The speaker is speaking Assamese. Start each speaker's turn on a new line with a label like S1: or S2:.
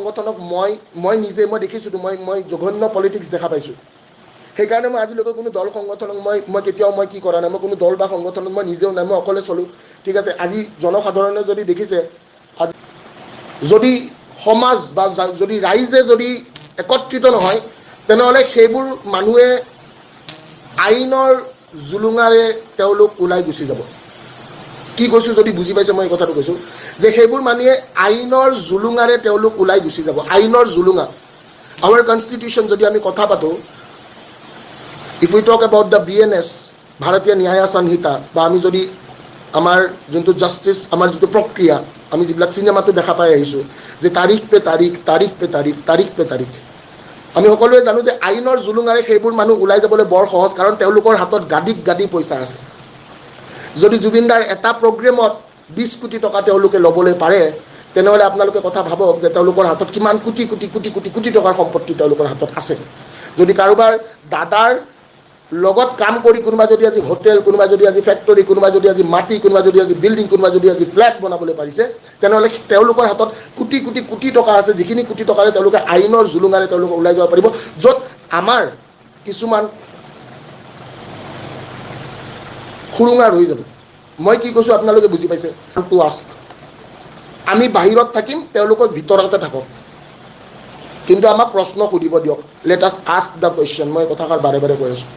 S1: সংগঠনক মই নিজে মই দেখিছোঁ, মই জঘন্য পলিটিক্স দেখা পাইছোঁ। সেইকাৰণে মই আজিলৈকে কোনো দল সংগঠনক মই কেতিয়াও মই কি কৰা নাই, মই কোনো দল বা সংগঠনত মই নিজেও নাই, মই অকলে চলোঁ। ঠিক আছে, আজি জনসাধাৰণে যদি দেখিছে, আজি যদি সমাজ বা যদি ৰাইজে যদি একত্ৰিত নহয়, তেনেহ'লে সেইবোৰ মানুহে আইনৰ জুলুঙাৰে তেওঁলোক ওলাই গুচি যাব। কি কৈছোঁ যদি বুজি পাইছে, মই এই কথাটো কৈছোঁ যে সেইবোৰ মানুহে আইনৰ জুলুঙাৰে তেওঁলোক ওলাই গুচি যাব, আইনৰ জুলুঙা। আৱাৰ কনষ্টিটিউশ্যন যদি আমি কথা পাতোঁ, if we talk about the BNS, ভাৰতীয় ন্যায় সংহিতা, বা আমি যদি আমাৰ যোনটো জাষ্টিছ, আমাৰ যিটো প্ৰক্ৰিয়া, আমি যিবিলাক চিনেমাটো দেখা পাই আহিছোঁ যে তাৰিখ পে তাৰিখ, তাৰিখ পে তাৰিখ, তাৰিখ পে তাৰিখ, আমি সকলোৱে জানো যে আইনৰ জুলুঙাৰে সেইবোৰ মানুহ ওলাই যাবলৈ বৰ সহজ, কাৰণ তেওঁলোকৰ হাতত গাদী পইচা আছে। যদি জুবিনদাৰ এটা প্ৰগ্ৰেমত 20 কোটি টকা তেওঁলোকে ল'বলৈ পাৰে, তেনেহ'লে আপোনালোকে কথা ভাবক যে তেওঁলোকৰ হাতত কিমান কোটি কোটি কোটি কোটি কোটি টকাৰ সম্পত্তি তেওঁলোকৰ হাতত আছে। যদি কাৰোবাৰ দাদাৰ লগত কাম কৰি কোনোবা যদি আজি হোটেল, কোনোবা যদি আজি ফেক্টৰী, কোনোবা যদি আজি মাটি, কোনোবা যদি আজি বিল্ডিং, কোনোবা যদি আজি ফ্লেট বনাবলৈ পাৰিছে, তেনেহ'লে তেওঁলোকৰ হাতত কোটি কোটি কোটি টকা আছে, যিখিনি কোটি টকাৰে তেওঁলোকে আইনৰ জুলুঙাৰে তেওঁলোকে ওলাই যাব পাৰিব। য'ত আমাৰ কিছুমান খুৰুঙা ৰৈ যাব। মই কি কৈছোঁ আপোনালোকে বুজি পাইছে? টু আস্ক, আমি বাহিৰত থাকিম, তেওঁলোকক ভিতৰতে থাকক, কিন্তু আমাক প্ৰশ্ন সুধিব দিয়ক। Let us ask the question. মই কথাষাৰ বাৰে বাৰে কৈ আছোঁ।